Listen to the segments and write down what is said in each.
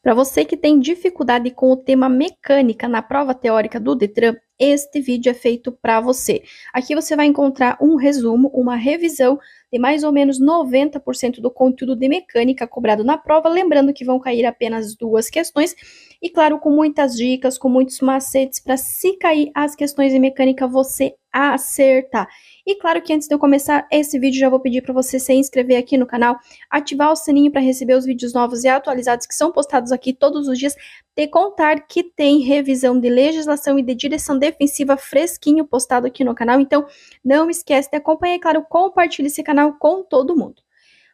Para você que tem dificuldade com o tema mecânica na prova teórica do Detran, este vídeo é feito para você. Aqui você vai encontrar um resumo, uma revisão de mais ou menos 90% do conteúdo de mecânica cobrado na prova, lembrando que vão cair apenas 2 questões e, claro, com muitas dicas, com muitos macetes para, se cair as questões de mecânica, você acertar. E claro que antes de eu começar esse vídeo, já vou pedir para você se inscrever aqui no canal, ativar o sininho para receber os vídeos novos e atualizados que são postados aqui todos os dias, de contar que tem revisão de legislação e de direção defensiva fresquinho postado aqui no canal, então não esquece de acompanhar e, claro, compartilhe esse canal com todo mundo.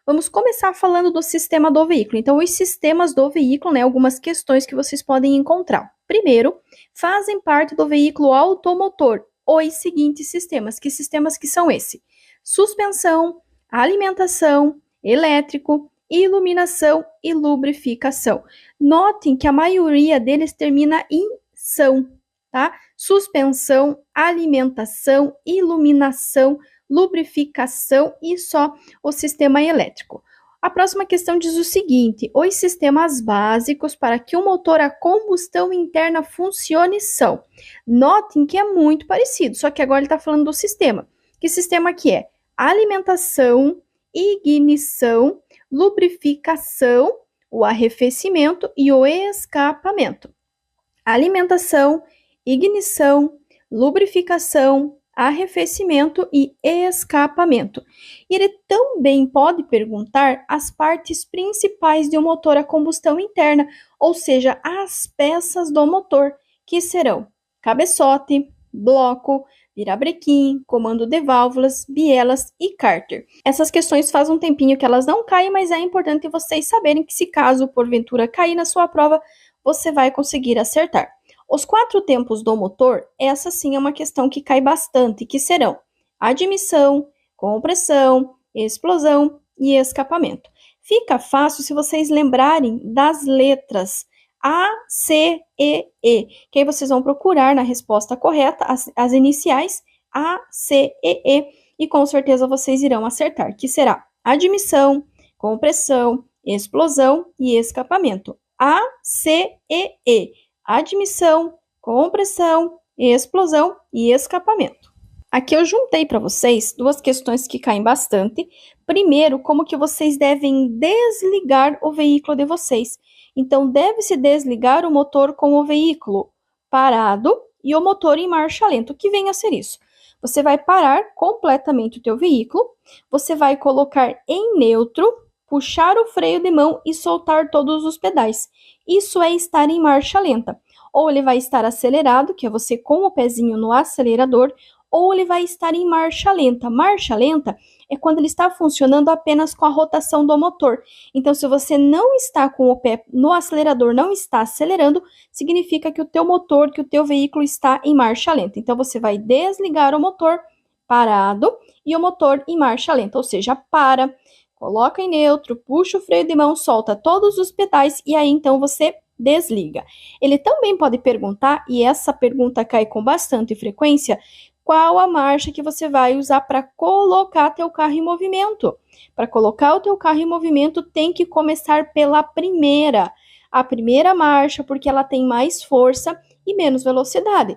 Vamos começar falando do sistema do veículo. Então, os sistemas do veículo, algumas questões que vocês podem encontrar. Primeiro, fazem parte do veículo automotor os seguintes sistemas. Que sistemas que são esses? Suspensão, alimentação, elétrico, iluminação e lubrificação. Notem que a maioria deles termina em são, tá? Suspensão, alimentação, iluminação, lubrificação e só o sistema elétrico. A próxima questão diz o seguinte: os sistemas básicos para que o motor a combustão interna funcione são. Notem que é muito parecido, só que agora ele está falando do sistema. Que sistema que é? Alimentação, ignição, lubrificação, o arrefecimento e o escapamento. Alimentação, ignição, lubrificação, arrefecimento e escapamento. E ele também pode perguntar as partes principais de um motor a combustão interna, ou seja, as peças do motor, que serão cabeçote, bloco, virabrequim, comando de válvulas, bielas e cárter. Essas questões faz um tempinho que elas não caem, mas é importante vocês saberem que, se caso porventura cair na sua prova, você vai conseguir acertar. Os 4 tempos do motor, essa sim é uma questão que cai bastante, que serão admissão, compressão, explosão e escapamento. Fica fácil se vocês lembrarem das letras A, C, E, que aí vocês vão procurar na resposta correta as iniciais A, C, e com certeza vocês irão acertar, que será admissão, compressão, explosão e escapamento. A, C, E. Admissão, compressão, explosão e escapamento. Aqui eu juntei para vocês 2 questões que caem bastante. Primeiro, como que vocês devem desligar o veículo de vocês. Então, deve-se desligar o motor com o veículo parado e o motor em marcha lenta. O que vem a ser isso? Você vai parar completamente o teu veículo, você vai colocar em neutro, puxar o freio de mão e soltar todos os pedais. Isso é estar em marcha lenta. Ou ele vai estar acelerado, que é você com o pezinho no acelerador, ou ele vai estar em marcha lenta. Marcha lenta é quando ele está funcionando apenas com a rotação do motor. Então, se você não está com o pé no acelerador, não está acelerando, significa que o teu motor, que o teu veículo está em marcha lenta. Então, você vai desligar o motor parado e o motor em marcha lenta, ou seja, para, coloca em neutro, puxa o freio de mão, solta todos os pedais e aí então você desliga. Ele também pode perguntar, e essa pergunta cai com bastante frequência, qual a marcha que você vai usar para colocar teu carro em movimento. Para colocar o teu carro em movimento, tem que começar pela primeira. A primeira marcha, porque ela tem mais força e menos velocidade.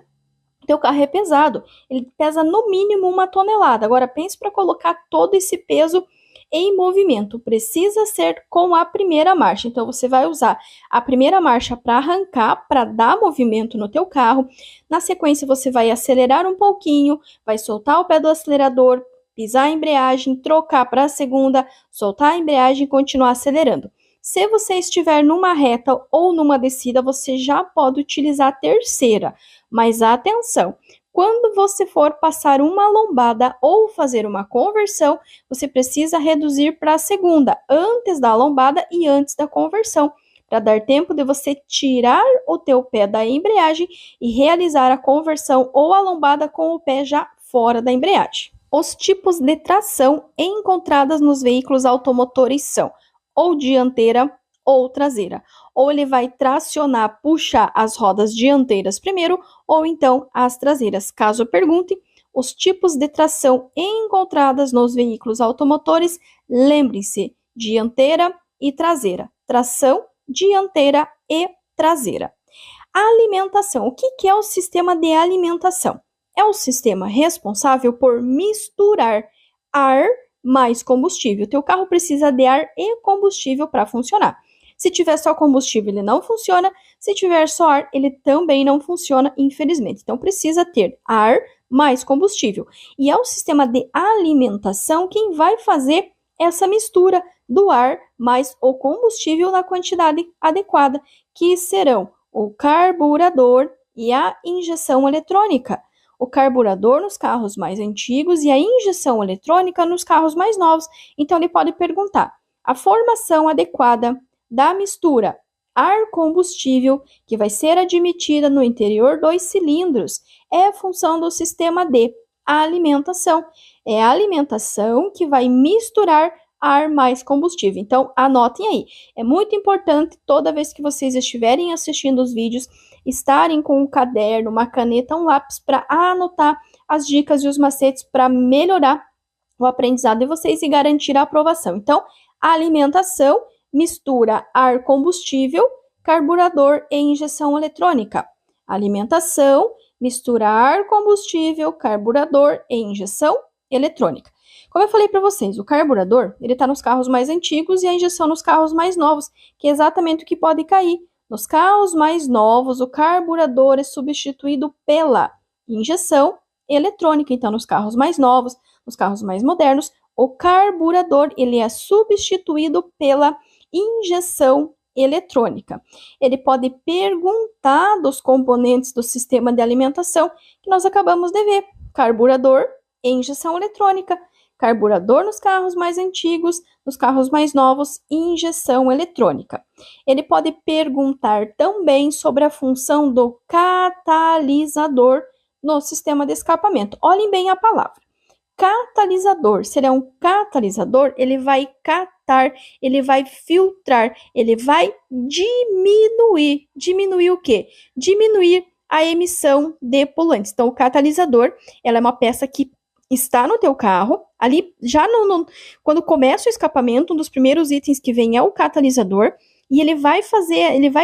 Teu carro é pesado, ele pesa no mínimo 1 tonelada. Agora pense para colocar todo esse peso em movimento, precisa ser com a primeira marcha. Então, você vai usar a primeira marcha para arrancar, para dar movimento no teu carro. Na sequência, você vai acelerar um pouquinho, vai soltar o pé do acelerador, pisar a embreagem, trocar para a segunda, soltar a embreagem e continuar acelerando. Se você estiver numa reta ou numa descida, você já pode utilizar a terceira. Mas atenção! Quando você for passar uma lombada ou fazer uma conversão, você precisa reduzir para a segunda, antes da lombada e antes da conversão, para dar tempo de você tirar o teu pé da embreagem e realizar a conversão ou a lombada com o pé já fora da embreagem. Os tipos de tração encontradas nos veículos automotores são ou dianteira ou traseira. Ou ele vai tracionar, puxar as rodas dianteiras primeiro, ou então as traseiras. Caso pergunte, os tipos de tração encontradas nos veículos automotores, lembre-se, dianteira e traseira. Tração dianteira e traseira. Alimentação. O que é o sistema de alimentação? É o sistema responsável por misturar ar mais combustível. O teu carro precisa de ar e combustível para funcionar. Se tiver só combustível, ele não funciona. Se tiver só ar, ele também não funciona, infelizmente. Então, precisa ter ar mais combustível. E é o sistema de alimentação quem vai fazer essa mistura do ar mais o combustível na quantidade adequada, que serão o carburador e a injeção eletrônica. O carburador nos carros mais antigos e a injeção eletrônica nos carros mais novos. Então, ele pode perguntar: a formação adequada da mistura ar-combustível que vai ser admitida no interior dos cilindros é função do sistema de alimentação. É a alimentação que vai misturar ar mais combustível. Então, anotem aí. É muito importante, toda vez que vocês estiverem assistindo os vídeos, estarem com um caderno, uma caneta, um lápis para anotar as dicas e os macetes para melhorar o aprendizado de vocês e garantir a aprovação. Então, alimentação, mistura ar combustível, carburador e injeção eletrônica. Alimentação, mistura ar combustível, carburador e injeção eletrônica. Como eu falei para vocês, o carburador, ele está nos carros mais antigos e a injeção nos carros mais novos, que é exatamente o que pode cair. Nos carros mais novos, o carburador é substituído pela injeção eletrônica. Então, nos carros mais novos, nos carros mais modernos, o carburador, ele é substituído pela injeção eletrônica. Ele pode perguntar dos componentes do sistema de alimentação que nós acabamos de ver: carburador e injeção eletrônica. Carburador nos carros mais antigos, nos carros mais novos, injeção eletrônica. Ele pode perguntar também sobre a função do catalisador no sistema de escapamento. Olhem bem a palavra. Catalisador. Será um catalisador? Ele vai catar, ele vai filtrar, ele vai diminuir. Diminuir o quê? Diminuir a emissão de poluentes. Então, o catalisador, ela é uma peça que está no teu carro, ali já quando começa o escapamento, um dos primeiros itens que vem é o catalisador, e ele vai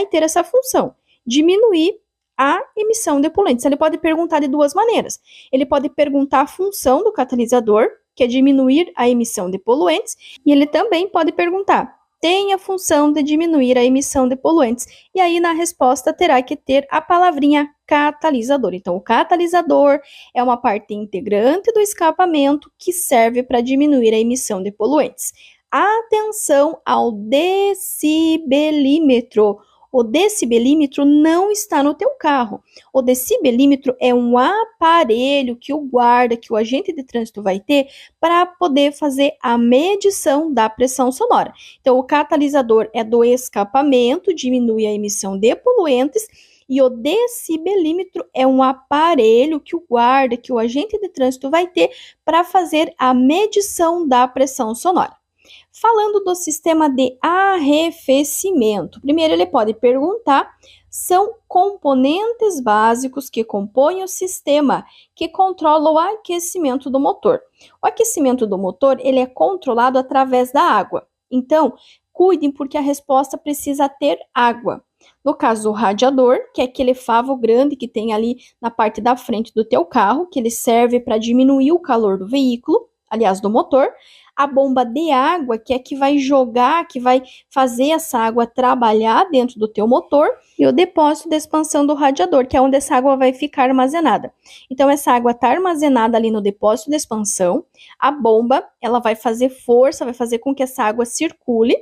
ter essa função, diminuir a emissão de poluentes. Ele pode perguntar de duas maneiras. Ele pode perguntar a função do catalisador, que é diminuir a emissão de poluentes, e ele também pode perguntar: tem a função de diminuir a emissão de poluentes. E aí, na resposta, terá que ter a palavrinha catalisador. Então, o catalisador é uma parte integrante do escapamento que serve para diminuir a emissão de poluentes. Atenção ao decibelímetro. O decibelímetro não está no teu carro. O decibelímetro é um aparelho que o guarda, que o agente de trânsito vai ter para poder fazer a medição da pressão sonora. Então, o catalisador é do escapamento, diminui a emissão de poluentes, e o decibelímetro é um aparelho que o guarda, que o agente de trânsito vai ter para fazer a medição da pressão sonora. Falando do sistema de arrefecimento, primeiro ele pode perguntar: são componentes básicos que compõem o sistema que controla o aquecimento do motor. O aquecimento do motor, ele é controlado através da água. Então, cuidem porque a resposta precisa ter água. No caso, o radiador, que é aquele favo grande que tem ali na parte da frente do teu carro, que ele serve para diminuir o calor do veículo, aliás, do motor. A bomba de água, que é que vai jogar, que vai fazer essa água trabalhar dentro do teu motor, e o depósito de expansão do radiador, que é onde essa água vai ficar armazenada. Então, essa água está armazenada ali no depósito de expansão, a bomba, ela vai fazer força, vai fazer com que essa água circule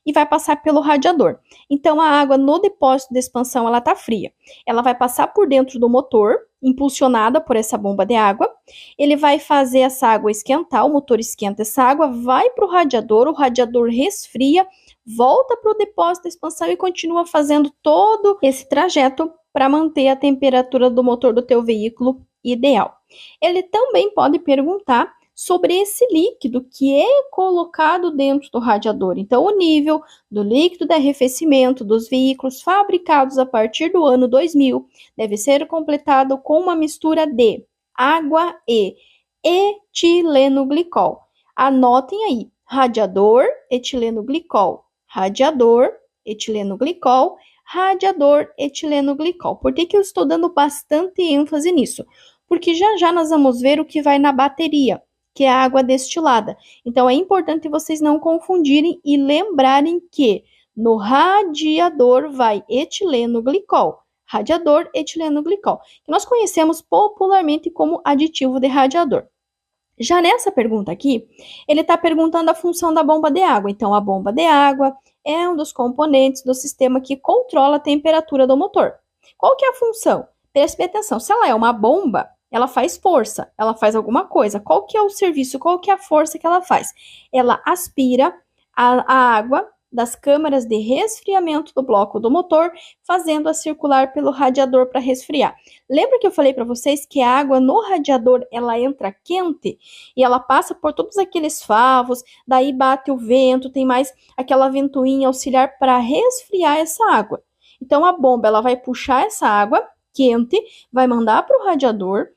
e vai passar pelo radiador. Então, a água no depósito de expansão, ela está fria. Ela vai passar por dentro do motor, impulsionada por essa bomba de água. Ele vai fazer essa água esquentar, o motor esquenta essa água, vai para o radiador resfria, volta para o depósito de expansão e continua fazendo todo esse trajeto para manter a temperatura do motor do teu veículo ideal. Ele também pode perguntar sobre esse líquido que é colocado dentro do radiador. Então, o nível do líquido de arrefecimento dos veículos fabricados a partir do ano 2000 deve ser completado com uma mistura de água e etilenoglicol. Anotem aí: radiador, etilenoglicol, radiador, etilenoglicol, radiador etileno-glicol. Por que eu estou dando bastante ênfase nisso? Porque já já nós vamos ver o que vai na bateria, que é a água destilada. Então é importante vocês não confundirem e lembrarem que no radiador vai etileno-glicol. Radiador etileno-glicol, que nós conhecemos popularmente como aditivo de radiador. Já nessa pergunta aqui, ele está perguntando a função da bomba de água. Então, a bomba de água é um dos componentes do sistema que controla a temperatura do motor. Qual que é a função? Preste atenção, se ela é uma bomba, ela faz força, ela faz alguma coisa. Qual que é o serviço, qual que é a força que ela faz? Ela aspira a água das câmaras de resfriamento do bloco do motor, fazendo-a circular pelo radiador para resfriar. Lembra que eu falei para vocês que a água no radiador, ela entra quente e ela passa por todos aqueles favos, daí bate o vento, tem mais aquela ventoinha auxiliar para resfriar essa água. Então a bomba, ela vai puxar essa água quente, vai mandar para o radiador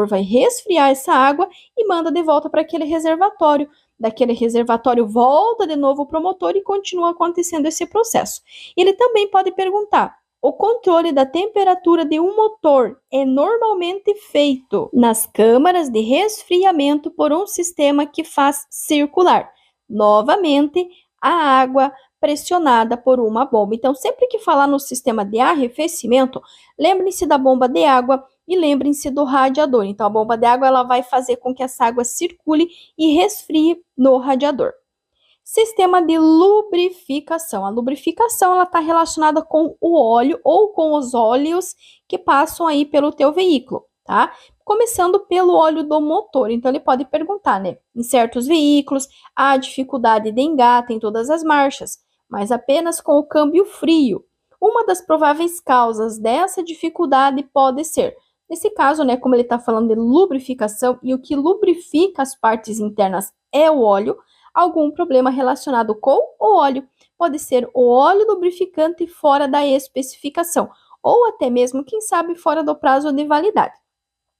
vai resfriar essa água e manda de volta para aquele reservatório. Daquele reservatório volta de novo para o motor e continua acontecendo esse processo. Ele também pode perguntar: o controle da temperatura de um motor é normalmente feito nas câmaras de resfriamento por um sistema que faz circular novamente a água pressionada por uma bomba. Então, sempre que falar no sistema de arrefecimento, lembrem-se da bomba de água e lembrem-se do radiador. Então, a bomba de água ela vai fazer com que essa água circule e resfrie no radiador. Sistema de lubrificação. A lubrificação ela está relacionada com o óleo ou com os óleos que passam aí pelo teu veículo, tá? Começando pelo óleo do motor. Então, ele pode perguntar, né? Em certos veículos, há dificuldade de engate em todas as marchas, mas apenas com o câmbio frio. Uma das prováveis causas dessa dificuldade pode ser, nesse caso, né, como ele está falando de lubrificação e o que lubrifica as partes internas é o óleo, algum problema relacionado com o óleo. Pode ser o óleo lubrificante fora da especificação, ou até mesmo, quem sabe, fora do prazo de validade.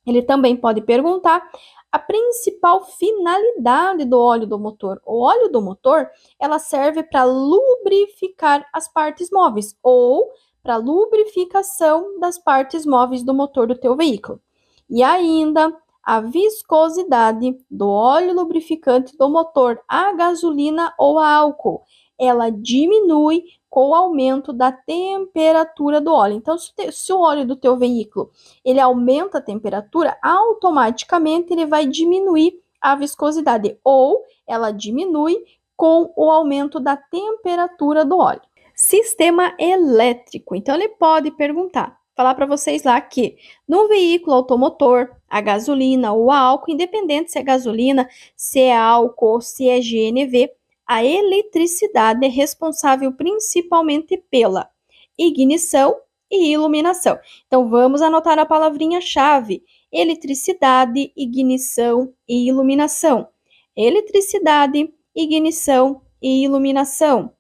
Ele também pode perguntar a principal finalidade do óleo do motor. O óleo do motor, ela serve para lubrificar as partes móveis ou para lubrificação das partes móveis do motor do teu veículo. E ainda a viscosidade do óleo lubrificante do motor a gasolina ou a álcool, ela diminui com o aumento da temperatura do óleo. Então, se o óleo do teu veículo ele aumenta a temperatura, automaticamente ele vai diminuir a viscosidade ou ela diminui com o aumento da temperatura do óleo. Sistema elétrico. Então, ele pode perguntar, falar para vocês lá que no veículo automotor, a gasolina ou a álcool, independente se é gasolina, se é álcool ou se é GNV, a eletricidade é responsável principalmente pela ignição e iluminação. Então, vamos anotar a palavrinha-chave: eletricidade, ignição e iluminação. Eletricidade, ignição e iluminação.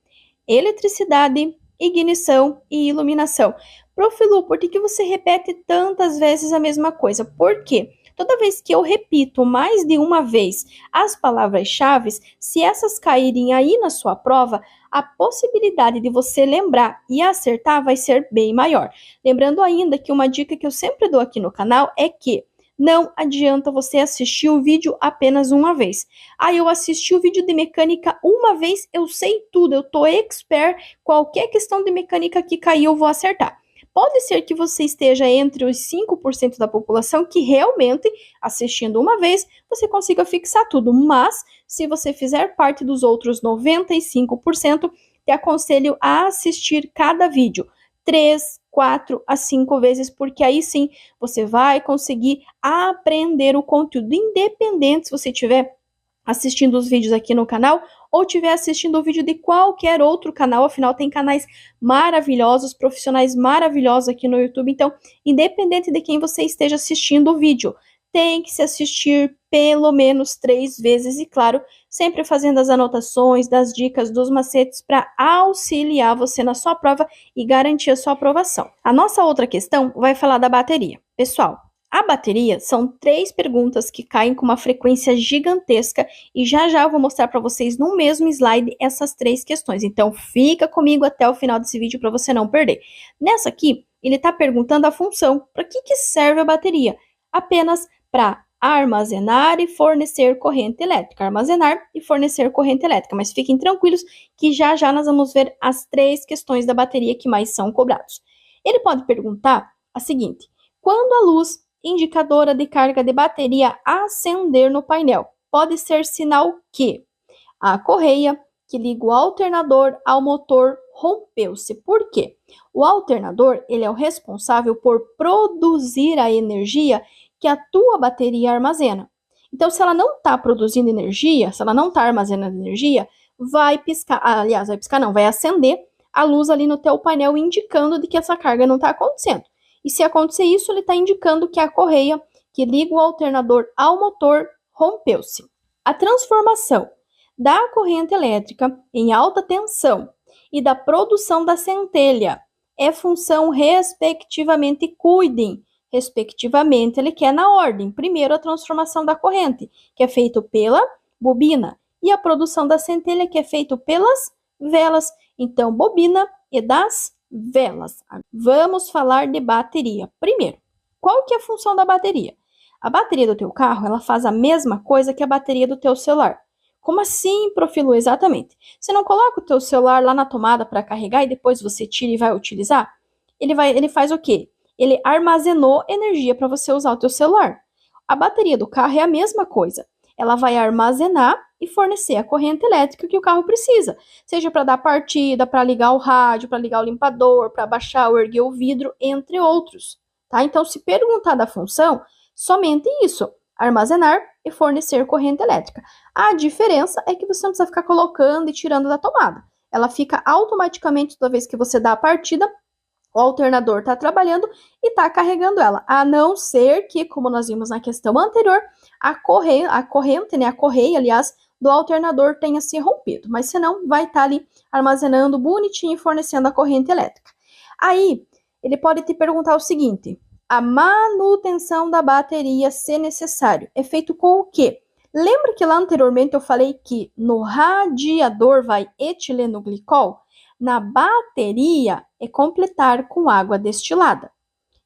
Eletricidade, ignição e iluminação. Prof. Lu, por que você repete tantas vezes a mesma coisa? Por quê? Toda vez que eu repito mais de uma vez as palavras-chave, se essas caírem aí na sua prova, a possibilidade de você lembrar e acertar vai ser bem maior. Lembrando ainda que uma dica que eu sempre dou aqui no canal é que não adianta você assistir o vídeo apenas uma vez. Eu assisti o vídeo de mecânica uma vez, eu sei tudo, eu tô expert, qualquer questão de mecânica que cair eu vou acertar. Pode ser que você esteja entre os 5% da população que realmente, assistindo uma vez, você consiga fixar tudo. Mas, se você fizer parte dos outros 95%, te aconselho a assistir cada vídeo 3, 4 a 5 vezes, porque aí sim você vai conseguir aprender o conteúdo, independente se você estiver assistindo os vídeos aqui no canal ou estiver assistindo o vídeo de qualquer outro canal. Afinal, tem canais maravilhosos, profissionais maravilhosos aqui no YouTube. Então, independente de quem você esteja assistindo o vídeo, tem que se assistir pelo menos 3 vezes e, claro, sempre fazendo as anotações, das dicas, dos macetes para auxiliar você na sua prova e garantir a sua aprovação. A nossa outra questão vai falar da bateria. Pessoal, A bateria são 3 perguntas que caem com uma frequência gigantesca e já já eu vou mostrar para vocês no mesmo slide essas 3 questões. Então fica comigo até o final desse vídeo para você não perder. Nessa aqui, ele está perguntando a função. Para que serve a bateria? Apenas para armazenar e fornecer corrente elétrica. Armazenar e fornecer corrente elétrica. Mas fiquem tranquilos que já já nós vamos ver as 3 questões da bateria que mais são cobrados. Ele pode perguntar a seguinte: quando a luz indicadora de carga de bateria acender no painel, pode ser sinal que a correia que liga o alternador ao motor rompeu-se. Por quê? O alternador, ele é o responsável por produzir a energia que a tua bateria armazena. Então, se ela não está produzindo energia, se ela não está armazenando energia, vai piscar, aliás, vai piscar não, vai acender a luz ali no teu painel indicando de que essa carga não está acontecendo. E se acontecer isso, ele está indicando que a correia que liga o alternador ao motor rompeu-se. A transformação da corrente elétrica em alta tensão e da produção da centelha é função respectivamente, cuidem, respectivamente, ele quer na ordem. Primeiro, a transformação da corrente, que é feito pela bobina, e a produção da centelha, que é feito pelas velas. Então, bobina e das velas. Vamos falar de bateria. Primeiro, qual que é a função da bateria? A bateria do teu carro, ela faz a mesma coisa que a bateria do teu celular. Como assim, Profilu? Exatamente. Você não coloca o teu celular lá na tomada para carregar e depois você tira e vai utilizar? Ele faz o quê? Ele armazenou energia para você usar o teu celular. A bateria do carro é a mesma coisa. Ela vai armazenar e fornecer a corrente elétrica que o carro precisa. Seja para dar partida, para ligar o rádio, para ligar o limpador, para baixar ou erguer o vidro, entre outros. Tá? Então, se perguntar da função, somente isso. Armazenar e fornecer corrente elétrica. A diferença é que você não precisa ficar colocando e tirando da tomada. Ela fica automaticamente, toda vez que você dá a partida, o alternador está trabalhando e está carregando ela. A não ser que, como nós vimos na questão anterior, a correia, aliás, do alternador tenha se rompido. Mas senão, vai estar ali armazenando bonitinho e fornecendo a corrente elétrica. Aí, ele pode te perguntar o seguinte: a manutenção da bateria, se necessário, é feito com o quê? Lembra que lá anteriormente eu falei que no radiador vai etileno glicol? Na bateria é completar com água destilada.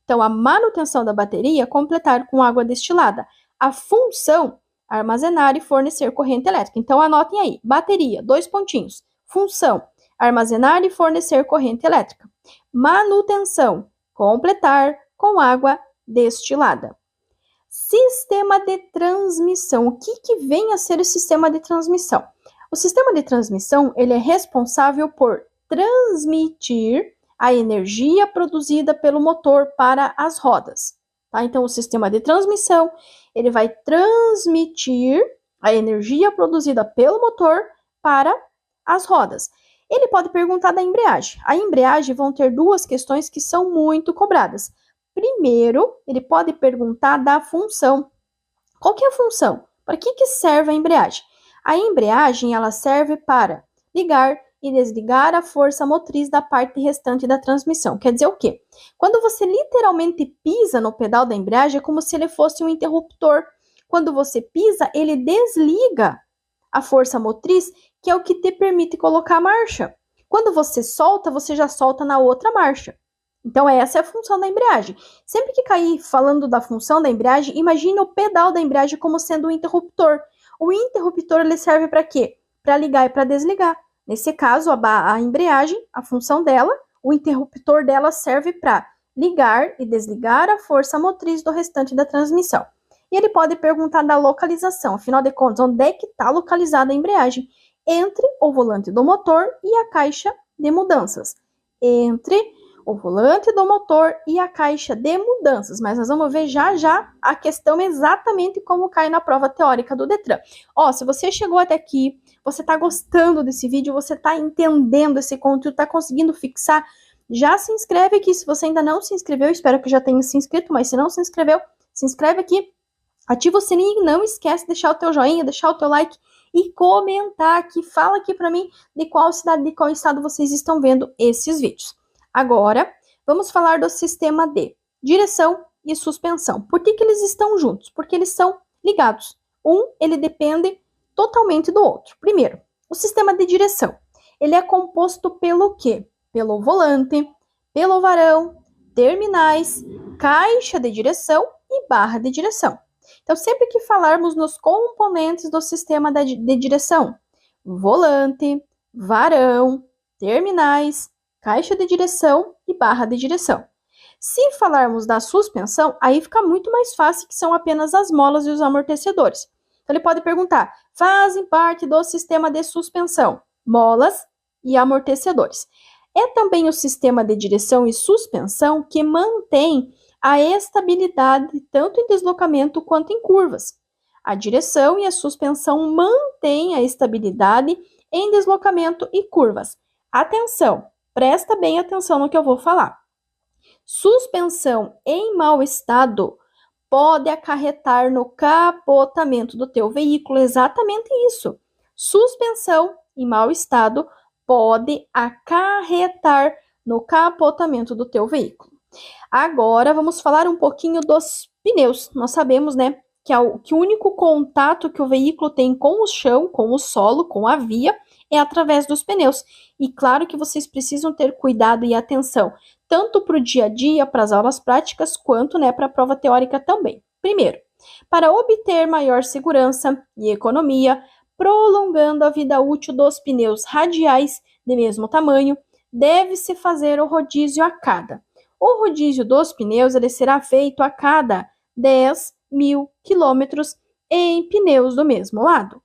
Então, a manutenção da bateria é completar com água destilada. A função, armazenar e fornecer corrente elétrica. Então, anotem aí, bateria, 2 pontinhos. Função, armazenar e fornecer corrente elétrica. Manutenção, completar com água destilada. Sistema de transmissão. O que vem a ser o sistema de transmissão? O sistema de transmissão, ele é responsável por transmitir a energia produzida pelo motor para as rodas. Tá? Então, o sistema de transmissão, ele vai transmitir a energia produzida pelo motor para as rodas. Ele pode perguntar da embreagem. A embreagem vão ter 2 questões que são muito cobradas. Primeiro, ele pode perguntar da função. Qual que é a função? Para que serve a embreagem? A embreagem, ela serve para ligar e desligar a força motriz da parte restante da transmissão. Quer dizer o quê? Quando você literalmente pisa no pedal da embreagem, é como se ele fosse um interruptor. Quando você pisa, ele desliga a força motriz, que é o que te permite colocar a marcha. Quando você solta, você já solta na outra marcha. Então, essa é a função da embreagem. Sempre que cair falando da função da embreagem, imagine o pedal da embreagem como sendo um interruptor. O interruptor, ele serve para quê? Para ligar e para desligar. Nesse caso, a embreagem, a função dela, o interruptor dela serve para ligar e desligar a força motriz do restante da transmissão. E ele pode perguntar da localização, afinal de contas, onde é que está localizada a embreagem? Entre o volante do motor e a caixa de mudanças. Entre o volante do motor e a caixa de mudanças. Mas nós vamos ver já já a questão exatamente como cai na prova teórica do Detran. Ó, se você chegou até aqui, você está gostando desse vídeo, você está entendendo esse conteúdo, está conseguindo fixar, já se inscreve aqui. Se você ainda não se inscreveu, espero que já tenha se inscrito, mas se não se inscreveu, se inscreve aqui, ativa o sininho e não esquece de deixar o teu joinha, deixar o teu like e comentar aqui, fala aqui para mim de qual cidade, de qual estado vocês estão vendo esses vídeos. Agora, vamos falar do sistema de direção e suspensão. Por que que eles estão juntos? Porque eles são ligados. Ele depende totalmente do outro. Primeiro, o sistema de direção. Ele é composto pelo quê? Pelo volante, pelo varão, terminais, caixa de direção e barra de direção. Então, sempre que falarmos nos componentes do sistema de direção, volante, varão, terminais, caixa de direção e barra de direção. Se falarmos da suspensão, aí fica muito mais fácil, que são apenas as molas e os amortecedores. Então, ele pode perguntar, fazem parte do sistema de suspensão, molas e amortecedores. É também o sistema de direção e suspensão que mantém a estabilidade tanto em deslocamento quanto em curvas. A direção e a suspensão mantêm a estabilidade em deslocamento e curvas. Atenção, presta bem atenção no que eu vou falar. Suspensão em mau estado pode acarretar no capotamento do teu veículo. Exatamente isso. Suspensão em mau estado pode acarretar no capotamento do teu veículo. Agora vamos falar um pouquinho dos pneus. Nós sabemos, né, que o único contato que o veículo tem com o chão, com o solo, com a via, é através dos pneus. E claro que vocês precisam ter cuidado e atenção, tanto para o dia a dia, para as aulas práticas, quanto, né, para a prova teórica também. Primeiro, para obter maior segurança e economia, prolongando a vida útil dos pneus radiais de mesmo tamanho, deve-se fazer o rodízio a cada. O rodízio dos pneus ele será feito a cada 10.000 quilômetros em pneus do mesmo lado.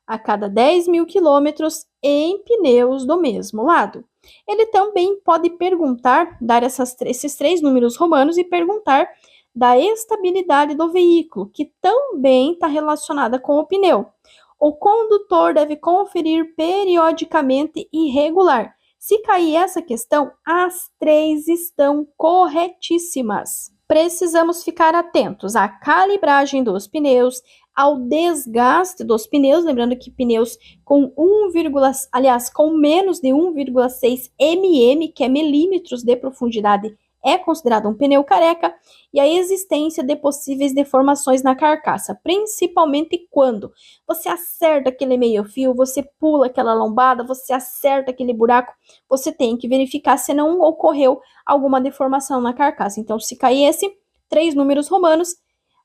A cada 10.000 quilômetros em pneus do mesmo lado. Ele também pode perguntar, dar esses 3 números romanos e perguntar da estabilidade do veículo, que também está relacionada com o pneu. O condutor deve conferir periodicamente e regular. Se cair essa questão, as 3 estão corretíssimas. Precisamos ficar atentos à calibragem dos pneus, ao desgaste dos pneus, lembrando que pneus com com menos de 1,6 mm, que é milímetros de profundidade, é considerado um pneu careca, e a existência de possíveis deformações na carcaça, principalmente quando você acerta aquele meio-fio, você pula aquela lombada, você acerta aquele buraco, você tem que verificar se não ocorreu alguma deformação na carcaça. Então, se cair 3 números romanos,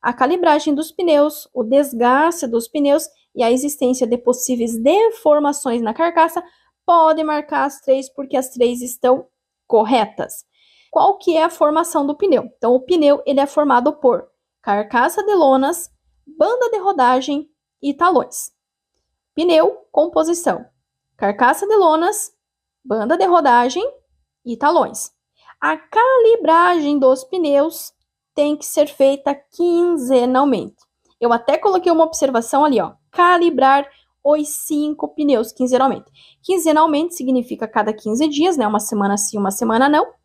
a calibragem dos pneus, o desgaste dos pneus e a existência de possíveis deformações na carcaça, pode marcar as 3, porque as 3 estão corretas. Qual que é a formação do pneu? Então, o pneu ele é formado por carcaça de lonas, banda de rodagem e talões. Pneu, composição: carcaça de lonas, banda de rodagem e talões. A calibragem dos pneus tem que ser feita quinzenalmente. Eu até coloquei uma observação ali, ó, calibrar os 5 pneus quinzenalmente. Quinzenalmente significa cada 15 dias, né? Uma semana sim, uma semana não.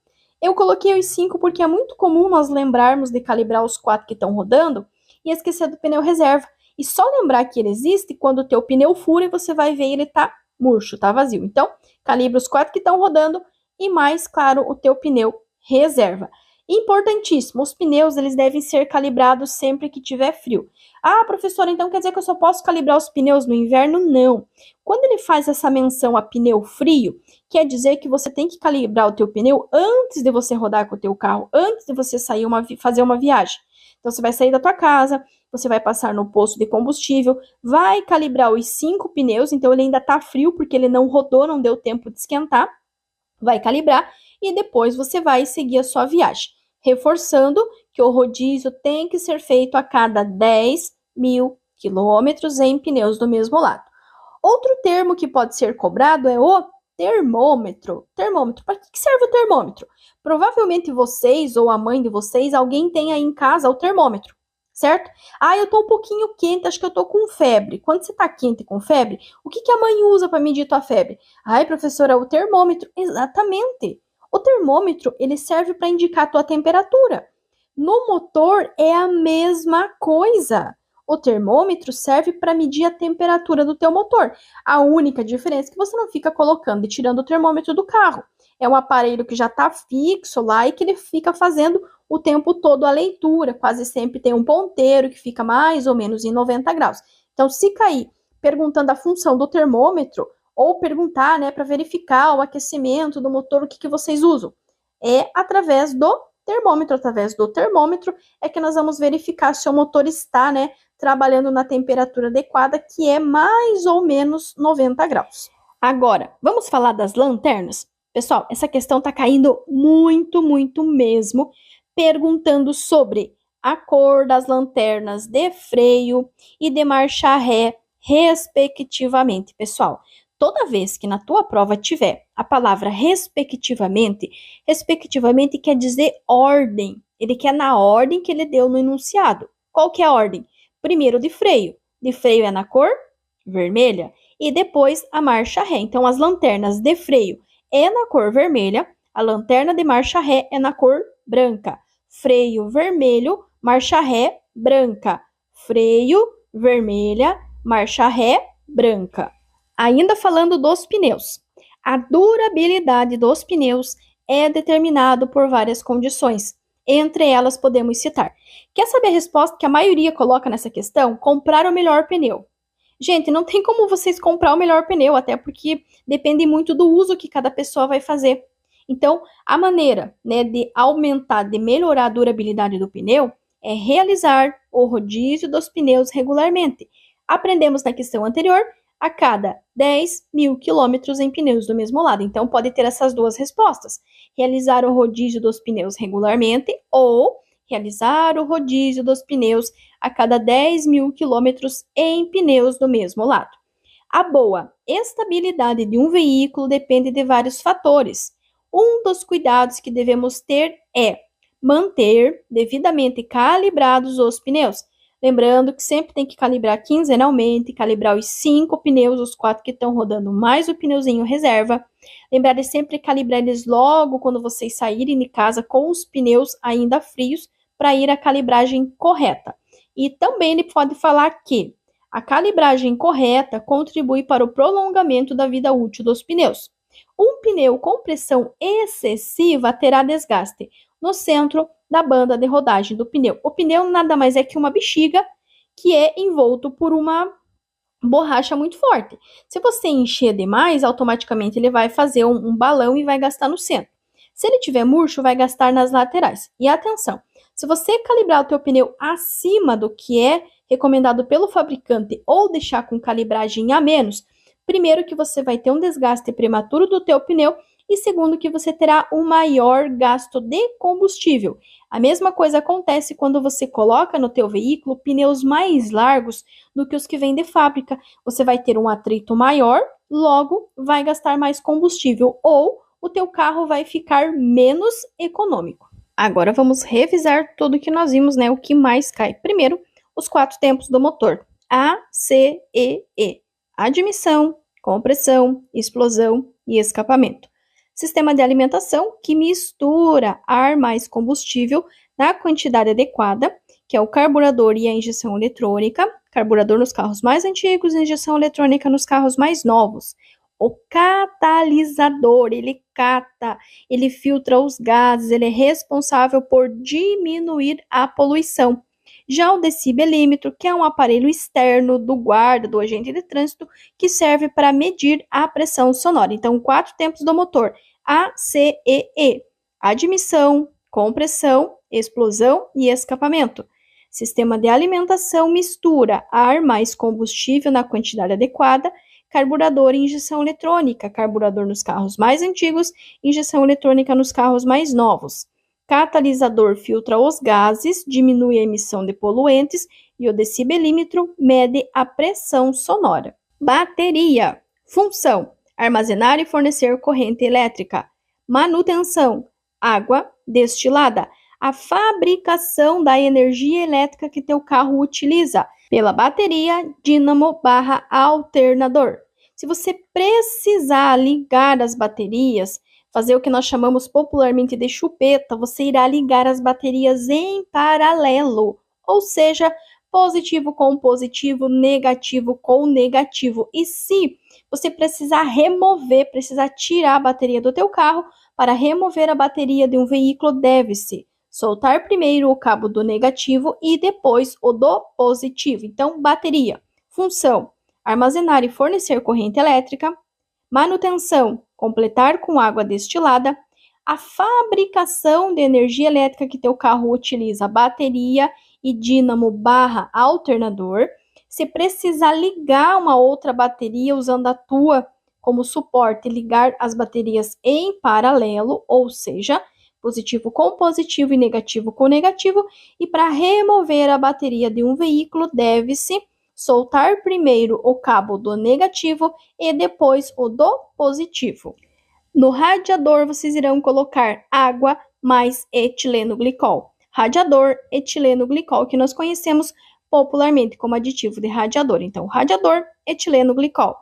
Eu coloquei os 5 porque é muito comum nós lembrarmos de calibrar os 4 que estão rodando e esquecer do pneu reserva. E só lembrar que ele existe quando o teu pneu fura e você vai ver ele tá murcho, tá vazio. Então, calibra os 4 que estão rodando e mais, claro, o teu pneu reserva. Importantíssimo, os pneus eles devem ser calibrados sempre que tiver frio. Ah, professora, então quer dizer que eu só posso calibrar os pneus no inverno? Não. Quando ele faz essa menção a pneu frio, quer dizer que você tem que calibrar o teu pneu antes de você rodar com o teu carro, antes de você sair fazer uma viagem. Então, você vai sair da tua casa, você vai passar no posto de combustível, vai calibrar os 5 pneus, então ele ainda tá frio porque ele não rodou, não deu tempo de esquentar, vai calibrar e depois você vai seguir a sua viagem. Reforçando que o rodízio tem que ser feito a cada 10.000 quilômetros em pneus do mesmo lado. Outro termo que pode ser cobrado é o termômetro. Termômetro. Para que serve o termômetro? Provavelmente vocês ou a mãe de vocês, alguém tem aí em casa o termômetro, certo? Ah, eu tô um pouquinho quente, acho que eu tô com febre. Quando você tá quente com febre, o que a mãe usa para medir tua febre? Ai, professora, o termômetro. Exatamente. O termômetro, ele serve para indicar a tua temperatura. No motor é a mesma coisa. O termômetro serve para medir a temperatura do teu motor. A única diferença é que você não fica colocando e tirando o termômetro do carro. É um aparelho que já está fixo lá e que ele fica fazendo o tempo todo a leitura, quase sempre tem um ponteiro que fica mais ou menos em 90 graus. Então, se cair perguntando a função do termômetro, ou perguntar, né, para verificar o aquecimento do motor, o que vocês usam? É através do termômetro. Através do termômetro é que nós vamos verificar se o motor está, né, trabalhando na temperatura adequada, que é mais ou menos 90 graus. Agora, vamos falar das lanternas? Pessoal, essa questão está caindo muito mesmo, perguntando sobre a cor das lanternas de freio e de marcha ré, respectivamente. Pessoal, toda vez que na tua prova tiver a palavra respectivamente, respectivamente quer dizer ordem. Ele quer na ordem que ele deu no enunciado. Qual que é a ordem? Primeiro de freio. De freio é na cor vermelha. E depois a marcha ré. Então, as lanternas de freio é na cor vermelha, a lanterna de marcha ré é na cor branca. Freio vermelho, marcha ré branca. Freio vermelha, marcha ré branca. Ainda falando dos pneus. A durabilidade dos pneus é determinado por várias condições. Entre elas podemos citar. Quer saber a resposta que a maioria coloca nessa questão? Comprar o melhor pneu. Gente, não tem como vocês comprar o melhor pneu, até porque depende muito do uso que cada pessoa vai fazer. Então, a maneira, né, de aumentar, de melhorar a durabilidade do pneu é realizar o rodízio dos pneus regularmente. Aprendemos na questão anterior, a cada 10.000 quilômetros em pneus do mesmo lado. Então, pode ter essas duas respostas. Realizar o rodízio dos pneus regularmente ou realizar o rodízio dos pneus a cada 10.000 quilômetros em pneus do mesmo lado. A boa estabilidade de um veículo depende de vários fatores. Um dos cuidados que devemos ter é manter devidamente calibrados os pneus. Lembrando que sempre tem que calibrar quinzenalmente, calibrar os 5 pneus, os 4 que estão rodando, mais o pneuzinho reserva. Lembrar de sempre calibrar eles logo quando vocês saírem de casa com os pneus ainda frios, para ir à calibragem correta. E também ele pode falar que a calibragem correta contribui para o prolongamento da vida útil dos pneus. Um pneu com pressão excessiva terá desgaste no centro da banda de rodagem do pneu. O pneu nada mais é que uma bexiga que é envolto por uma borracha muito forte. Se você encher demais, automaticamente ele vai fazer um balão e vai gastar no centro. Se ele tiver murcho, vai gastar nas laterais. E atenção, se você calibrar o teu pneu acima do que é recomendado pelo fabricante ou deixar com calibragem a menos, primeiro que você vai ter um desgaste prematuro do teu pneu e segundo que você terá um maior gasto de combustível. A mesma coisa acontece quando você coloca no teu veículo pneus mais largos do que os que vêm de fábrica. Você vai ter um atrito maior, logo vai gastar mais combustível ou o teu carro vai ficar menos econômico. Agora vamos revisar tudo que nós vimos, né? O que mais cai. Primeiro, os 4 tempos do motor. A, C, E, E. Admissão, compressão, explosão e escapamento. Sistema de alimentação, que mistura ar mais combustível na quantidade adequada, que é o carburador e a injeção eletrônica. Carburador nos carros mais antigos e injeção eletrônica nos carros mais novos. O catalisador, ele cata, ele filtra os gases, ele é responsável por diminuir a poluição. Já o decibelímetro, que é um aparelho externo do guarda, do agente de trânsito, que serve para medir a pressão sonora. Então, 4 tempos do motor, A, C, E, E. Admissão, compressão, explosão e escapamento. Sistema de alimentação mistura ar mais combustível na quantidade adequada, carburador e injeção eletrônica, carburador nos carros mais antigos, injeção eletrônica nos carros mais novos. Catalisador filtra os gases, diminui a emissão de poluentes e o decibelímetro mede a pressão sonora. Bateria. Função: armazenar e fornecer corrente elétrica. Manutenção: água destilada. A fabricação da energia elétrica que teu carro utiliza pela bateria, dínamo / alternador. Se você precisar ligar as baterias, fazer o que nós chamamos popularmente de chupeta, você irá ligar as baterias em paralelo, ou seja, positivo com positivo, negativo com negativo. E se você precisar precisar tirar a bateria do teu carro, para remover a bateria de um veículo, deve-se soltar primeiro o cabo do negativo e depois o do positivo. Então, bateria, função, armazenar e fornecer corrente elétrica, manutenção, completar com água destilada, a fabricação de energia elétrica que teu carro utiliza, bateria e dínamo barra alternador. Se precisar ligar uma outra bateria usando a tua como suporte, ligar as baterias em paralelo, ou seja, positivo com positivo e negativo com negativo. E para remover a bateria de um veículo, deve-se soltar primeiro o cabo do negativo e depois o do positivo. No radiador, vocês irão colocar água mais etileno glicol. Radiador, etileno glicol, que nós conhecemos popularmente como aditivo de radiador. Então, radiador, etileno glicol.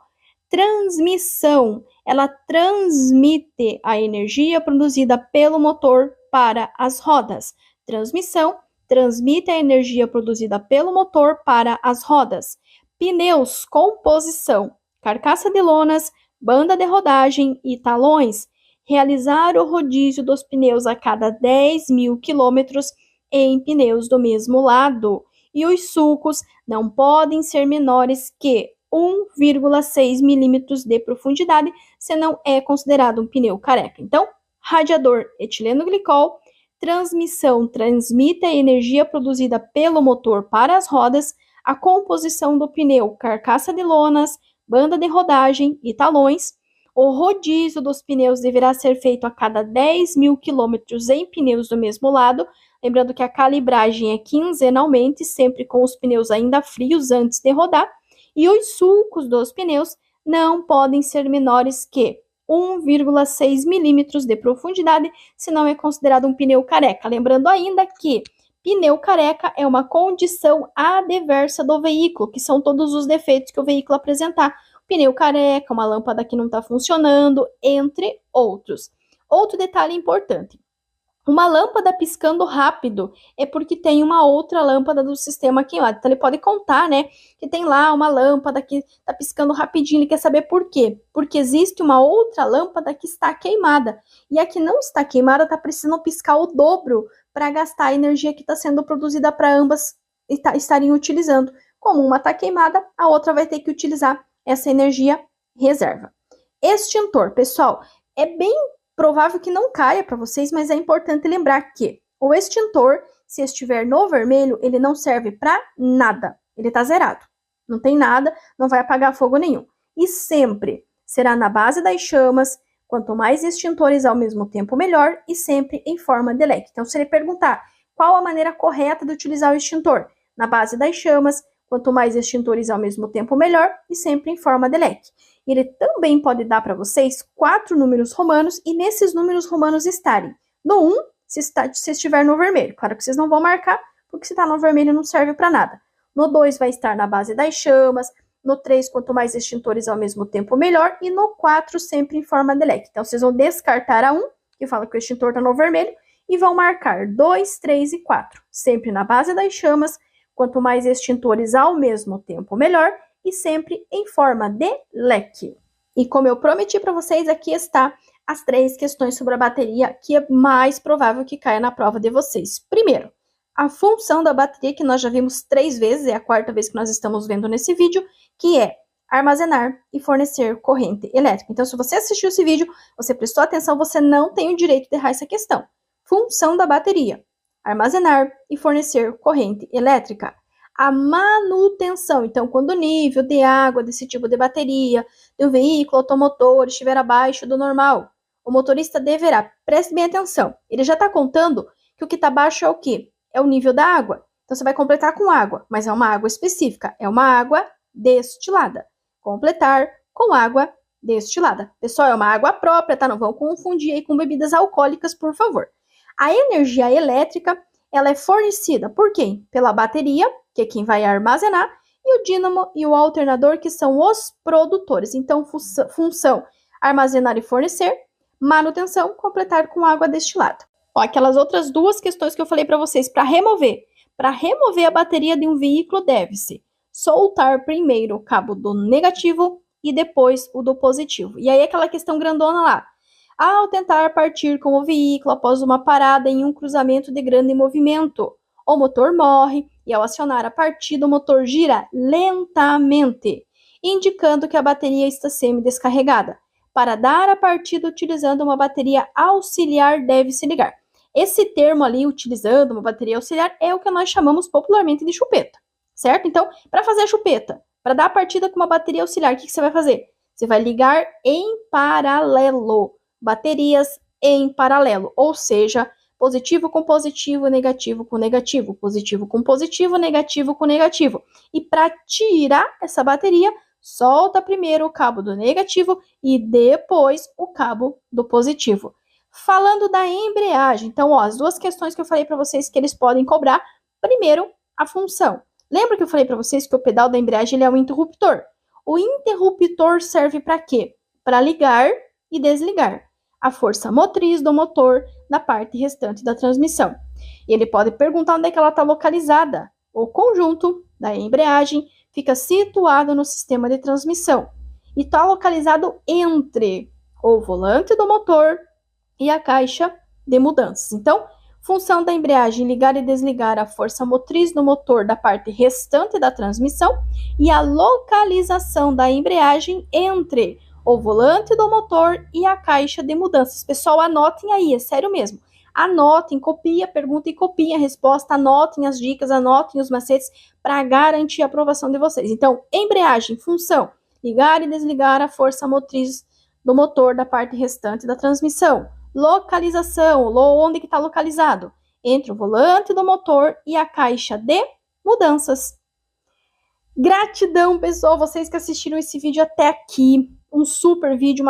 Transmissão, ela transmite a energia produzida pelo motor para as rodas. Transmissão, transmite a energia produzida pelo motor para as rodas. Pneus, composição, carcaça de lonas, banda de rodagem e talões. Realizar o rodízio dos pneus a cada 10.000 quilômetros em pneus do mesmo lado. E os sulcos não podem ser menores que 1,6 milímetros de profundidade, senão é considerado um pneu careca. Então, radiador, etileno glicol. Transmissão, transmite a energia produzida pelo motor para as rodas. A composição do pneu, carcaça de lonas, banda de rodagem e talões. O rodízio dos pneus deverá ser feito a cada 10.000 quilômetros em pneus do mesmo lado. Lembrando que a calibragem é quinzenalmente, sempre com os pneus ainda frios antes de rodar. E os sulcos dos pneus não podem ser menores que 1,6 milímetros de profundidade, senão é considerado um pneu careca. Lembrando ainda que pneu careca é uma condição adversa do veículo, que são todos os defeitos que o veículo apresentar. Pneu careca, uma lâmpada que não está funcionando, entre outros. Outro detalhe importante. Uma lâmpada piscando rápido é porque tem uma outra lâmpada do sistema queimado. Então, ele pode contar, né, que tem lá uma lâmpada que está piscando rapidinho. Ele quer saber por quê? Porque existe uma outra lâmpada que está queimada. E a que não está queimada está precisando piscar o dobro para gastar a energia que está sendo produzida para ambas estarem utilizando. Como uma está queimada, a outra vai ter que utilizar essa energia reserva. Extintor, pessoal, é bem provável que não caia para vocês, mas é importante lembrar que o extintor, se estiver no vermelho, ele não serve para nada. Ele está zerado. Não tem nada, não vai apagar fogo nenhum. E sempre será na base das chamas. Quanto mais extintores ao mesmo tempo, melhor. E sempre em forma de leque. Então, se ele perguntar qual a maneira correta de utilizar o extintor, na base das chamas, quanto mais extintores ao mesmo tempo, melhor. E sempre em forma de leque. Ele também pode dar para vocês 4 números romanos e nesses números romanos estarem no 1, se estiver no vermelho. Claro que vocês não vão marcar, porque se está no vermelho não serve para nada. No 2 vai estar na base das chamas. No 3, quanto mais extintores ao mesmo tempo, melhor. E no 4, sempre em forma de leque. Então, vocês vão descartar a 1, que fala que o extintor está no vermelho, e vão marcar 2, 3 e 4. Sempre na base das chamas. Quanto mais extintores ao mesmo tempo, melhor. E sempre em forma de leque. E como eu prometi para vocês, aqui está as 3 questões sobre a bateria que é mais provável que caia na prova de vocês. Primeiro, a função da bateria, que nós já vimos 3 vezes, é a 4ª vez que nós estamos vendo nesse vídeo, que é armazenar e fornecer corrente elétrica. Então, se você assistiu esse vídeo, você prestou atenção, você não tem o direito de errar essa questão. Função da bateria, armazenar e fornecer corrente elétrica. A manutenção, então, quando o nível de água desse tipo de bateria do veículo automotor estiver abaixo do normal, o motorista deverá, preste bem atenção, ele já está contando que o que está abaixo é o quê? É o nível da água. Então, você vai completar com água, mas é uma água específica, é uma água destilada. Completar com água destilada. Pessoal, é uma água própria, tá? Não vão confundir aí com bebidas alcoólicas, por favor. A energia elétrica, ela é fornecida por quem? Pela bateria, que é quem vai armazenar, e o dínamo e o alternador, que são os produtores. Então, função, armazenar e fornecer, manutenção, completar com água destilada. Ó, aquelas outras 2 questões que eu falei para vocês, para remover a bateria de um veículo, deve-se soltar primeiro o cabo do negativo e depois o do positivo. E aí, aquela questão grandona lá, ao tentar partir com o veículo após uma parada em um cruzamento de grande movimento. O motor morre e, ao acionar a partida, o motor gira lentamente, indicando que a bateria está semi-descarregada. Para dar a partida utilizando uma bateria auxiliar, deve-se ligar. Esse termo ali, utilizando uma bateria auxiliar, é o que nós chamamos popularmente de chupeta, certo? Então, para fazer a chupeta, para dar a partida com uma bateria auxiliar, o que você vai fazer? Você vai ligar em paralelo, baterias em paralelo, ou seja, positivo com positivo, negativo com negativo, positivo com positivo, negativo com negativo. E para tirar essa bateria, solta primeiro o cabo do negativo e depois o cabo do positivo. Falando da embreagem, então, as duas questões que eu falei para vocês que eles podem cobrar. Primeiro, a função. Lembra que eu falei para vocês que o pedal da embreagem ele é um interruptor? O interruptor serve para quê? Para ligar e desligar a força motriz do motor na parte restante da transmissão. E ele pode perguntar onde é que ela está localizada. O conjunto da embreagem fica situado no sistema de transmissão e está localizado entre o volante do motor e a caixa de mudanças. Então, função da embreagem: ligar e desligar a força motriz do motor da parte restante da transmissão, e a localização da embreagem entre o volante do motor e a caixa de mudanças. Pessoal, anotem aí, é sério mesmo. Anotem, copiem a pergunta e copiem a resposta, anotem as dicas, anotem os macetes para garantir a aprovação de vocês. Então, embreagem, função: ligar e desligar a força motriz do motor da parte restante da transmissão. Localização, onde que está localizado? Entre o volante do motor e a caixa de mudanças. Gratidão, pessoal, vocês que assistiram esse vídeo até aqui. Um super vídeo,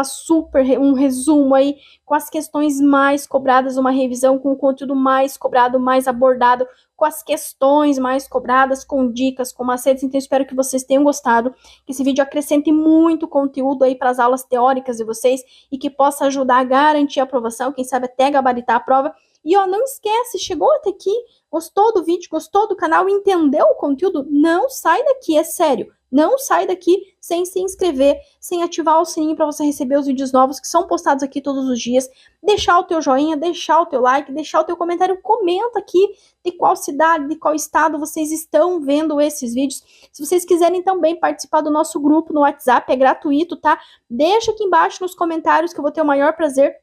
um resumo aí com as questões mais cobradas, uma revisão com o conteúdo mais cobrado, mais abordado, com as questões mais cobradas, com dicas, com macetes. Então, espero que vocês tenham gostado, que esse vídeo acrescente muito conteúdo aí para as aulas teóricas de vocês e que possa ajudar a garantir a aprovação, quem sabe até gabaritar a prova. E ó, não esquece, chegou até aqui, gostou do vídeo, gostou do canal, entendeu o conteúdo? Não sai daqui, é sério. Não sai daqui sem se inscrever, sem ativar o sininho para você receber os vídeos novos que são postados aqui todos os dias. Deixar o teu joinha, deixar o teu like, deixar o teu comentário. Comenta aqui de qual cidade, de qual estado vocês estão vendo esses vídeos. Se vocês quiserem também participar do nosso grupo no WhatsApp, é gratuito, tá? Deixa aqui embaixo nos comentários que eu vou ter o maior prazer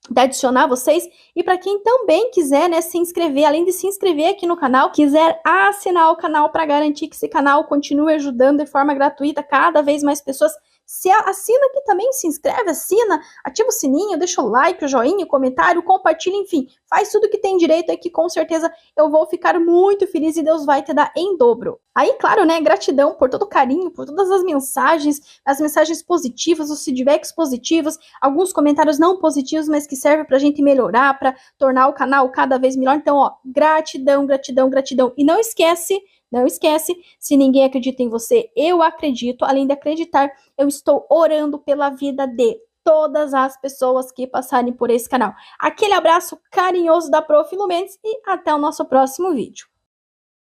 de adicionar vocês. E para quem também quiser, né, se inscrever, além de se inscrever aqui no canal, quiser assinar o canal para garantir que esse canal continue ajudando de forma gratuita cada vez mais pessoas, se assina aqui também, se inscreve, assina, ativa o sininho, deixa o like, o joinha, o comentário, compartilha, enfim, faz tudo que tem direito aí que com certeza eu vou ficar muito feliz e Deus vai te dar em dobro. Aí, claro, né, gratidão por todo o carinho, por todas as mensagens positivas, os feedbacks positivos, alguns comentários não positivos, mas que servem pra gente melhorar, para tornar o canal cada vez melhor. Então, ó, gratidão, gratidão, gratidão. E não esquece, se ninguém acredita em você, eu acredito. Além de acreditar, eu estou orando pela vida de todas as pessoas que passarem por esse canal. Aquele abraço carinhoso da Prof. Lu Mendes e até o nosso próximo vídeo.